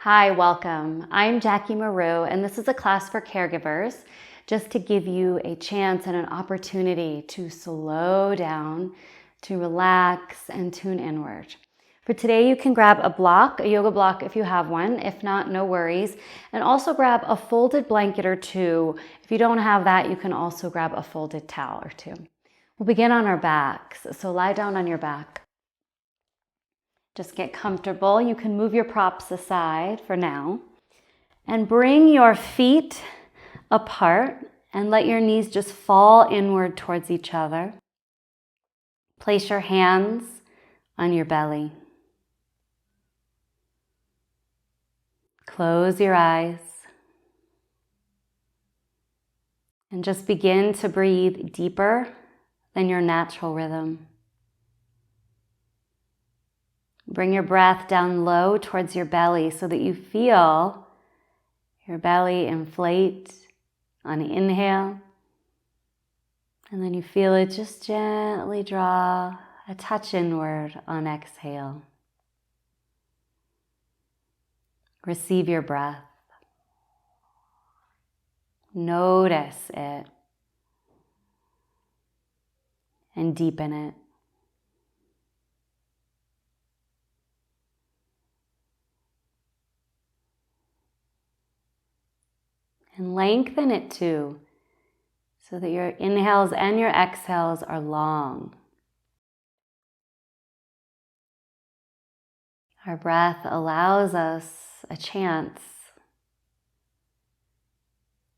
Hi, welcome. I'm Jackie Maru, and this is a class for caregivers, just to give you a chance and an opportunity to slow down, to relax, and tune inward. For today, you can grab a block, a yoga block if you have one. If not, no worries. And also grab a folded blanket or two. If you don't have that, you can also grab a folded towel or two. We'll begin on our backs, so lie down on your back. Just get comfortable. You can move your props aside for now. And bring your feet apart and let your knees just fall inward towards each other. Place your hands on your belly. Close your eyes. And just begin to breathe deeper than your natural rhythm. Bring your breath down low towards your belly so that you feel your belly inflate on inhale. And then you feel it just gently draw a touch inward on exhale. Receive your breath. Notice it. And deepen it. And lengthen it too, so that your inhales and your exhales are long. Our breath allows us a chance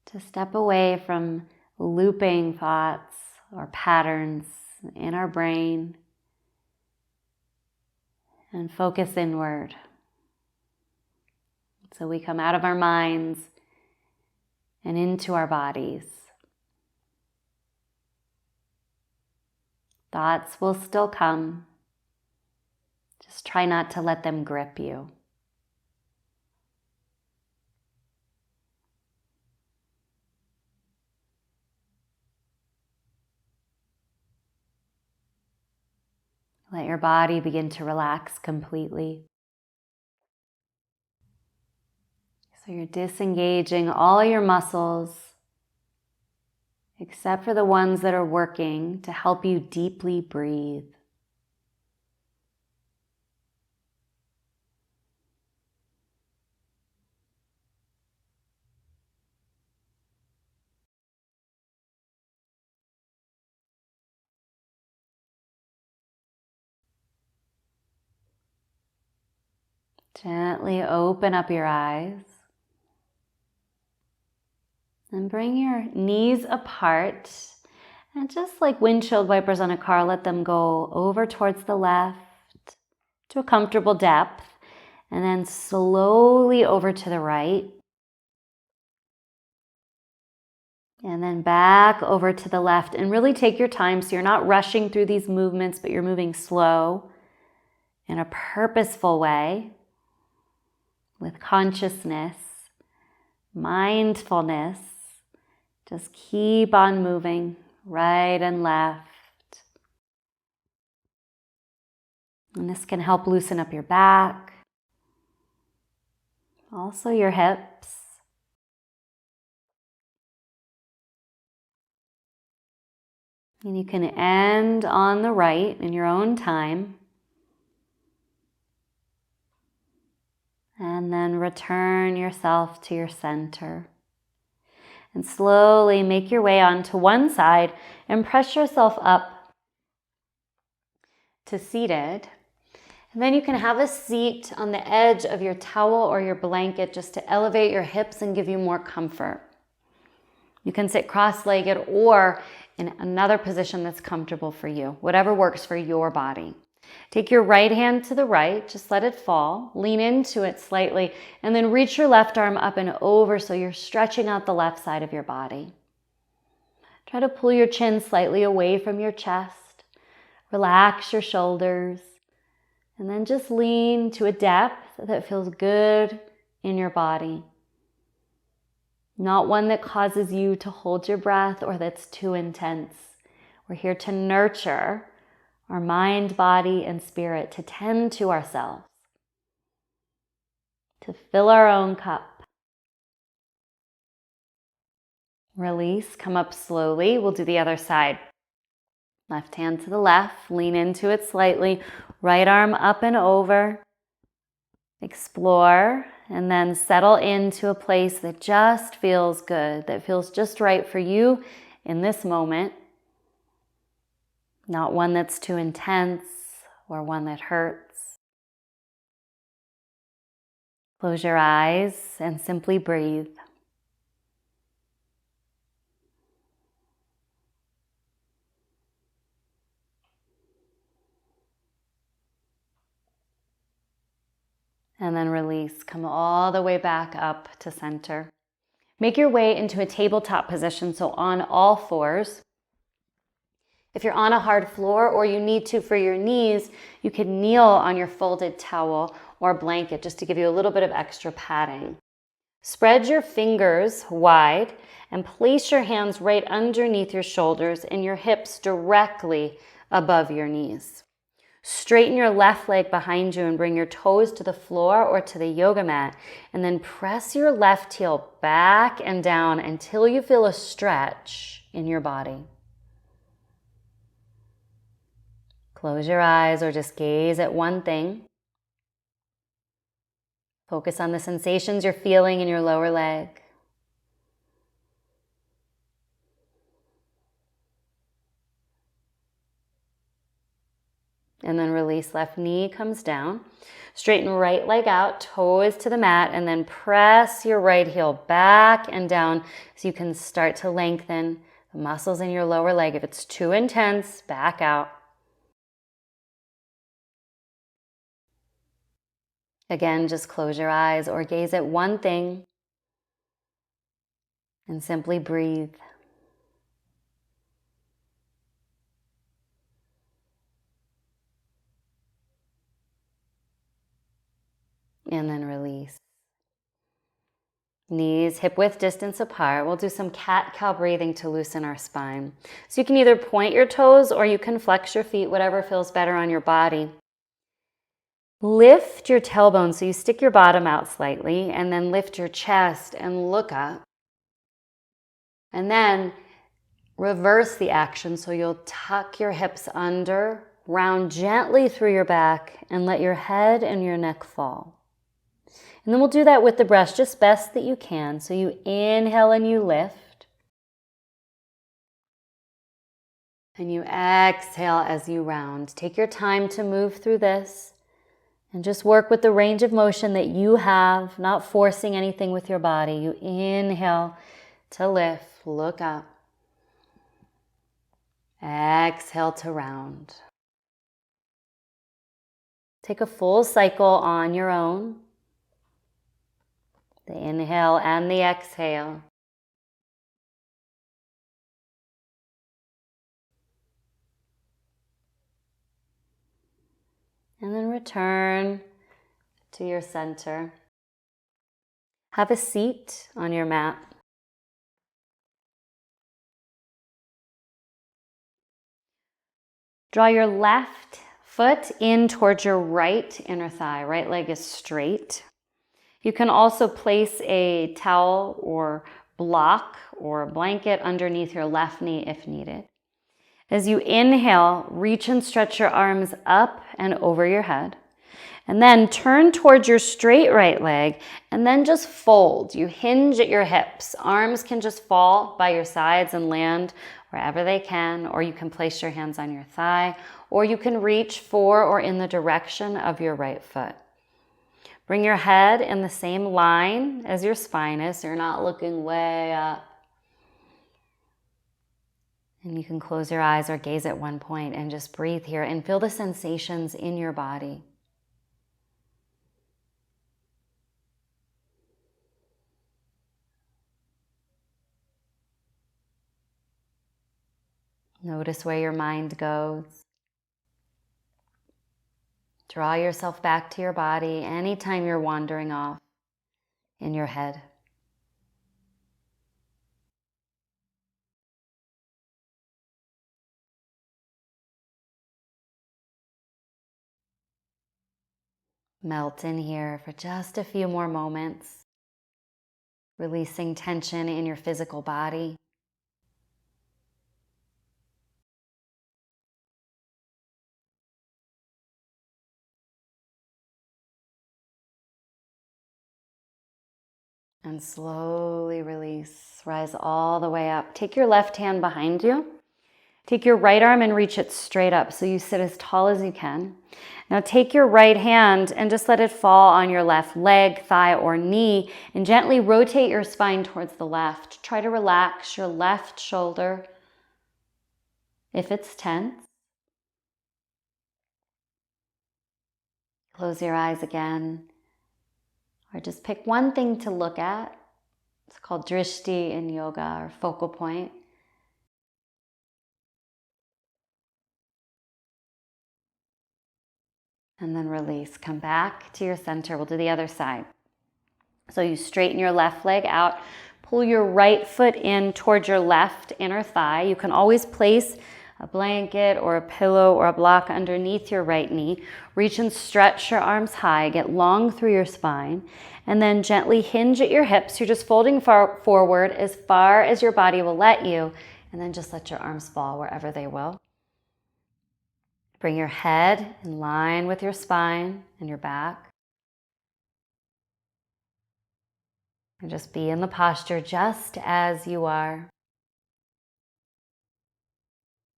to step away from looping thoughts or patterns in our brain and focus inward. So we come out of our minds and into our bodies. Thoughts will still come. Just try not to let them grip you. Let your body begin to relax completely. So you're disengaging all your muscles, except for the ones that are working to help you deeply breathe. Gently open up your eyes. And bring your knees apart, and just like windshield wipers on a car, let them go over towards the left to a comfortable depth, and then slowly over to the right, and then back over to the left. And really take your time so you're not rushing through these movements, but you're moving slow in a purposeful way with consciousness, mindfulness. Just keep on moving right and left. And this can help loosen up your back, also your hips. And you can end on the right in your own time. And then return yourself to your center. And slowly make your way onto one side and press yourself up to seated. And then you can have a seat on the edge of your towel or your blanket just to elevate your hips and give you more comfort. You can sit cross-legged or in another position that's comfortable for you, whatever works for your body. Take your right hand to the right, just let it fall, lean into it slightly, and then reach your left arm up and over so you're stretching out the left side of your body. Try to pull your chin slightly away from your chest, relax your shoulders, and then just lean to a depth that feels good in your body. Not one that causes you to hold your breath or that's too intense. We're here to nurture our mind, body, and spirit, to tend to ourselves, to fill our own cup. Release, come up slowly. We'll do the other side. Left hand to the left, lean into it slightly. Right arm up and over. Explore, and then settle into a place that just feels good, that feels just right for you in this moment. Not one that's too intense or one that hurts. Close your eyes and simply breathe. And then release. Come all the way back up to center. Make your way into a tabletop position, so on all fours. If you're on a hard floor or you need to for your knees, you can kneel on your folded towel or blanket just to give you a little bit of extra padding. Spread your fingers wide and place your hands right underneath your shoulders and your hips directly above your knees. Straighten your left leg behind you and bring your toes to the floor or to the yoga mat, and then press your left heel back and down until you feel a stretch in your body. Close your eyes or just gaze at one thing. Focus on the sensations you're feeling in your lower leg. And then release, left knee comes down. Straighten right leg out, toes to the mat, and then press your right heel back and down so you can start to lengthen the muscles in your lower leg. If it's too intense, back out. Again, just close your eyes or gaze at one thing and simply breathe. And then release. Knees hip-width distance apart. We'll do some cat-cow breathing to loosen our spine. So you can either point your toes or you can flex your feet, whatever feels better on your body. Lift your tailbone so you stick your bottom out slightly, and then lift your chest and look up. And then reverse the action so you'll tuck your hips under, round gently through your back, and let your head and your neck fall. And then we'll do that with the breath, just best that you can. So you inhale and you lift. And you exhale as you round. Take your time to move through this. And just work with the range of motion that you have, not forcing anything with your body. You inhale to lift, look up. Exhale to round. Take a full cycle on your own. The inhale and the exhale. And then return to your center. Have a seat on your mat. Draw your left foot in towards your right inner thigh. Right leg is straight. You can also place a towel or block or a blanket underneath your left knee if needed. As you inhale, reach and stretch your arms up and over your head. And then turn towards your straight right leg and then just fold. You hinge at your hips. Arms can just fall by your sides and land wherever they can, or you can place your hands on your thigh, or you can reach for or in the direction of your right foot. Bring your head in the same line as your spine is, so you're not looking way up. And you can close your eyes or gaze at one point and just breathe here and feel the sensations in your body. Notice where your mind goes. Draw yourself back to your body anytime you're wandering off in your head. Melt in here for just a few more moments, releasing tension in your physical body. And slowly release. Rise all the way up. Take your left hand behind you. Take your right arm and reach it straight up so you sit as tall as you can. Now take your right hand and just let it fall on your left leg, thigh, or knee, and gently rotate your spine towards the left. Try to relax your left shoulder if it's tense. Close your eyes again, or just pick one thing to look at. It's called drishti in yoga, or focal point. And then release. Come back to your center. We'll do the other side. So you straighten your left leg out, pull your right foot in towards your left inner thigh. You can always place a blanket or a pillow or a block underneath your right knee. Reach and stretch your arms high, get long through your spine, and then gently hinge at your hips. You're just folding forward as far as your body will let you, and then just let your arms fall wherever they will. Bring your head in line with your spine and your back. And just be in the posture just as you are.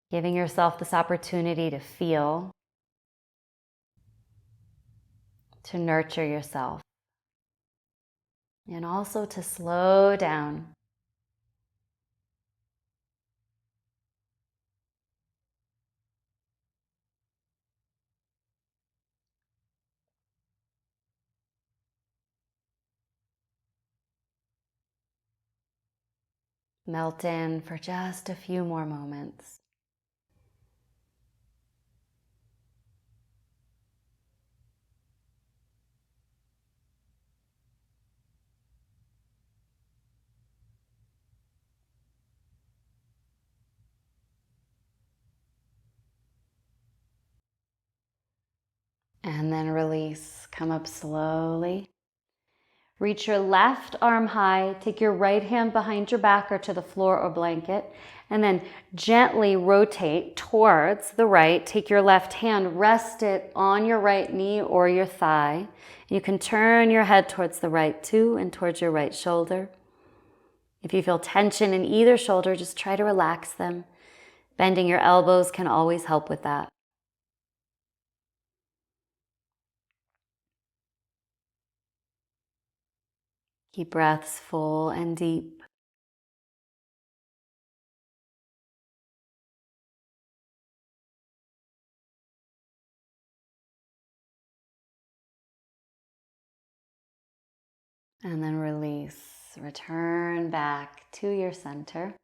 Giving yourself this opportunity to feel, to nurture yourself, and also to slow down. Melt in for just a few more moments. And then release. Come up slowly. Reach your left arm high. Take your right hand behind your back or to the floor or blanket. And then gently rotate towards the right. Take your left hand, rest it on your right knee or your thigh. You can turn your head towards the right too and towards your right shoulder. If you feel tension in either shoulder, just try to relax them. Bending your elbows can always help with that. Keep breaths full and deep. And then release. Return back to your center.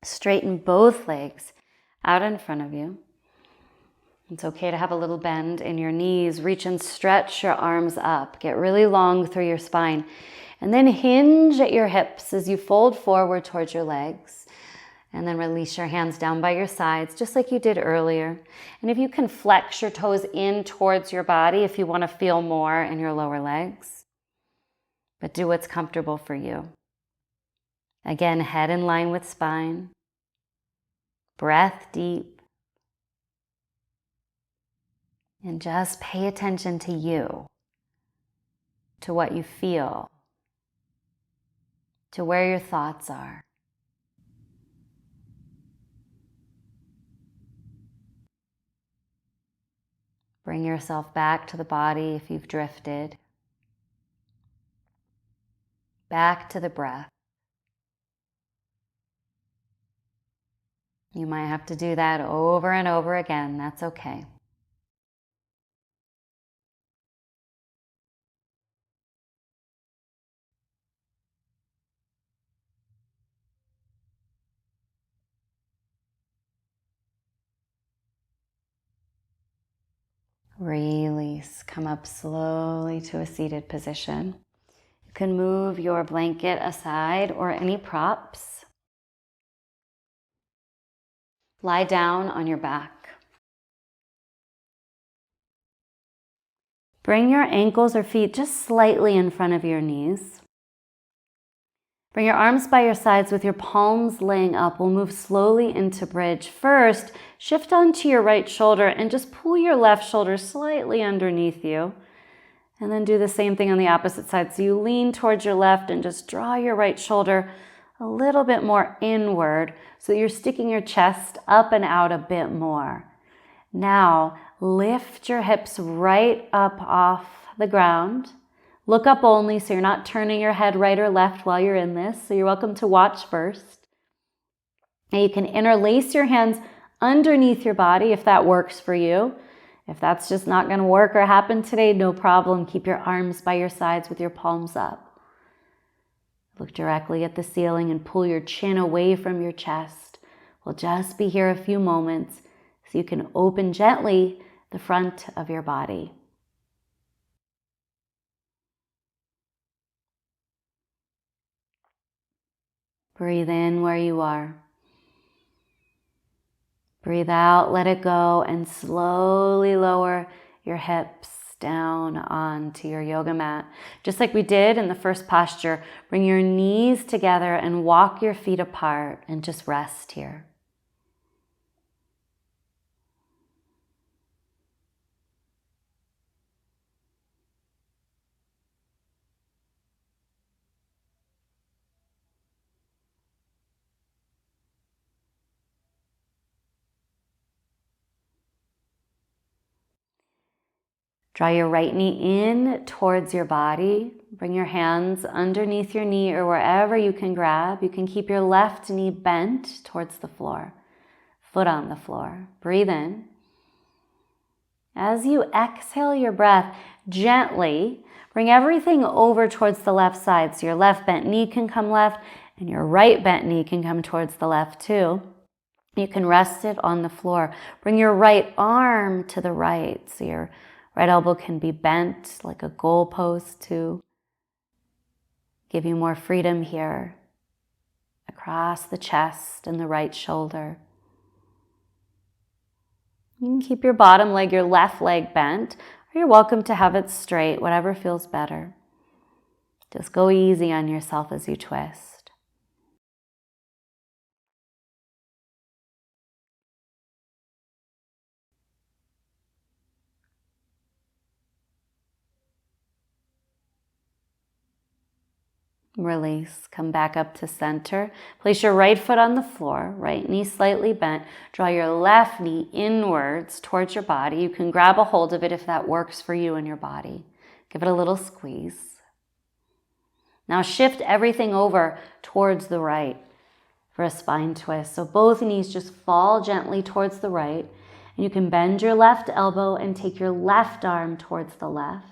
Straighten both legs out in front of you. It's okay to have a little bend in your knees. Reach and stretch your arms up. Get really long through your spine. And then hinge at your hips as you fold forward towards your legs. And then release your hands down by your sides, just like you did earlier. And if you can flex your toes in towards your body, if you want to feel more in your lower legs. But do what's comfortable for you. Again, head in line with spine. Breath deep. And just pay attention to you, to what you feel, to where your thoughts are. Bring yourself back to the body if you've drifted. Back to the breath. You might have to do that over and over again. That's okay. Release. Come up slowly to a seated position. You can move your blanket aside or any props. Lie down on your back. Bring your ankles or feet just slightly in front of your knees. Bring your arms by your sides with your palms laying up. We'll move slowly into bridge. First, shift onto your right shoulder and just pull your left shoulder slightly underneath you. And then do the same thing on the opposite side. So you lean towards your left and just draw your right shoulder a little bit more inward so that you're sticking your chest up and out a bit more. Now, lift your hips right up off the ground. Look up only so you're not turning your head right or left while you're in this. So you're welcome to watch first. And you can interlace your hands underneath your body if that works for you. If that's just not going to work or happen today, no problem. Keep your arms by your sides with your palms up. Look directly at the ceiling and pull your chin away from your chest. We'll just be here a few moments so you can open gently the front of your body. Breathe in where you are. Breathe out, let it go, and slowly lower your hips down onto your yoga mat. Just like we did in the first posture, bring your knees together and walk your feet apart and just rest here. Draw your right knee in towards your body. Bring your hands underneath your knee or wherever you can grab. You can keep your left knee bent towards the floor, foot on the floor. Breathe in. As you exhale your breath, gently bring everything over towards the left side. So your left bent knee can come left and your right bent knee can come towards the left too. You can rest it on the floor. Bring your right arm to the right. So your right elbow can be bent like a goalpost to give you more freedom here across the chest and the right shoulder. You can keep your bottom leg, your left leg bent, or you're welcome to have it straight, whatever feels better. Just go easy on yourself as you twist. Release, come back up to center. Place your right foot on the floor, right knee slightly bent. Draw your left knee inwards towards your body. You can grab a hold of it if that works for you and your body. Give it a little squeeze. Now shift everything over towards the right for a spine twist. So both knees just fall gently towards the right. And you can bend your left elbow and take your left arm towards the left.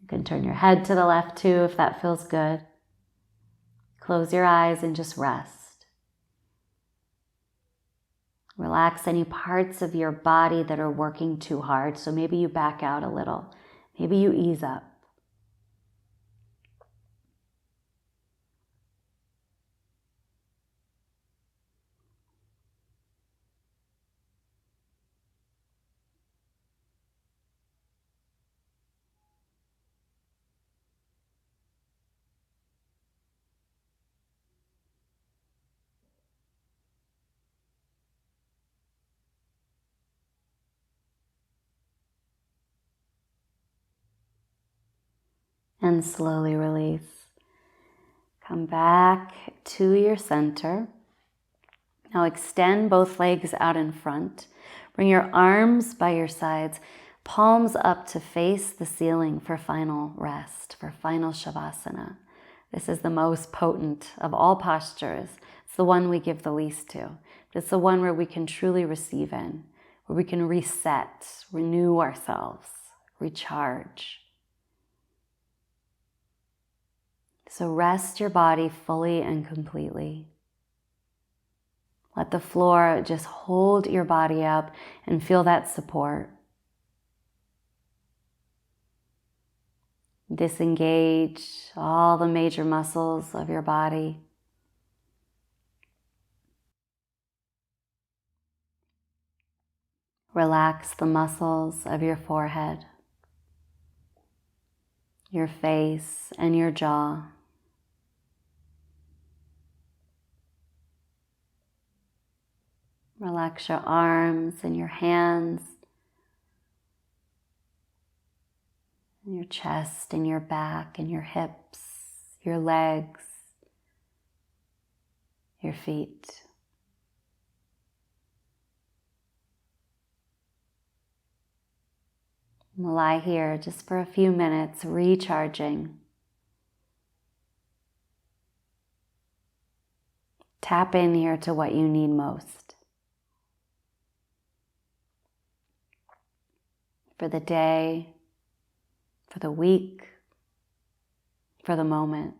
You can turn your head to the left too if that feels good. Close your eyes and just rest. Relax any parts of your body that are working too hard. So maybe you back out a little. Maybe you ease up. And slowly release. Come back to your center. Now extend both legs out in front. Bring your arms by your sides, palms up to face the ceiling for final rest, for final Shavasana. This is the most potent of all postures. It's the one we give the least to. It's the one where we can truly receive in, where we can reset, renew ourselves, recharge. So rest your body fully and completely. Let the floor just hold your body up and feel that support. Disengage all the major muscles of your body. Relax the muscles of your forehead. your face and your jaw. Relax your arms and your hands, and your chest and your back and your hips, your legs, your feet. We'll lie here just for a few minutes, recharging. Tap in here to what you need most. For the day, for the week, for the moment.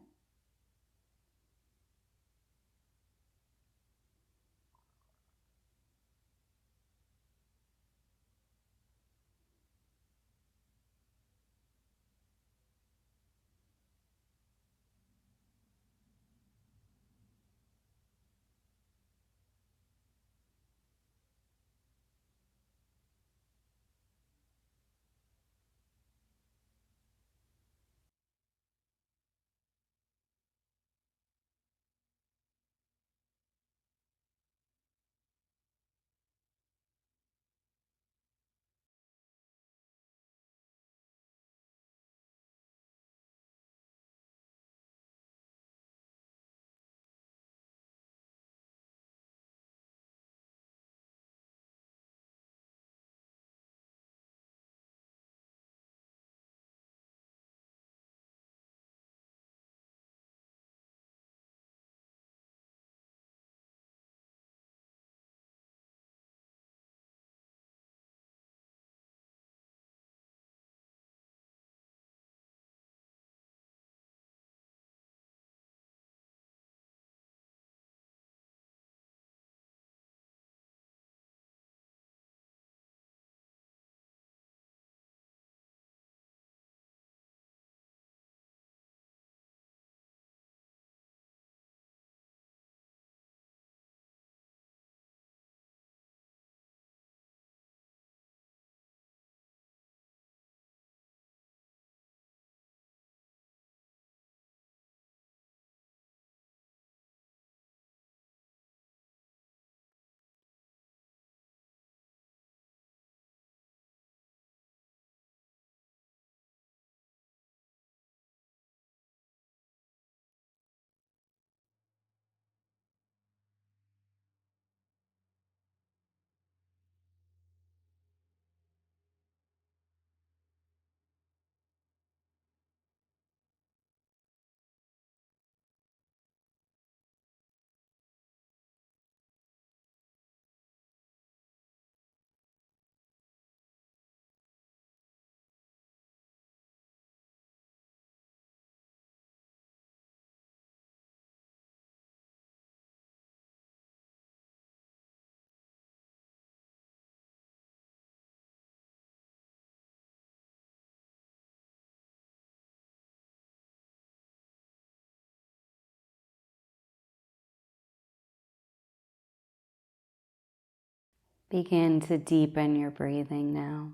Begin to deepen your breathing now.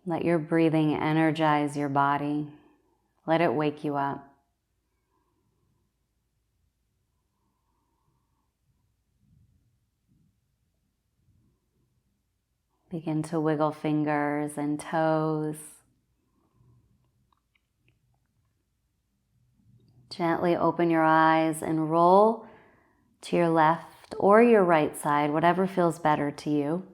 Let your breathing energize your body. Let it wake you up. Begin to wiggle fingers and toes. Gently open your eyes and roll to your left or your right side, whatever feels better to you.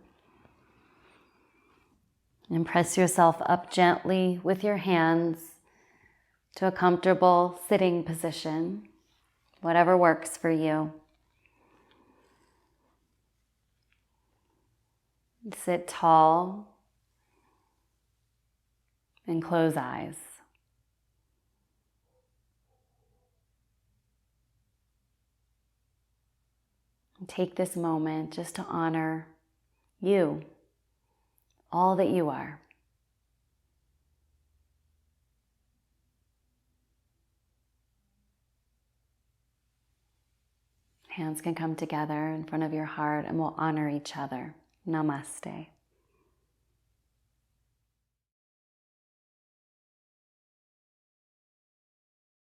And press yourself up gently with your hands to a comfortable sitting position, whatever works for you. Sit tall and close eyes. And take this moment just to honor you, all that you are. Hands can come together in front of your heart and we'll honor each other. Namaste.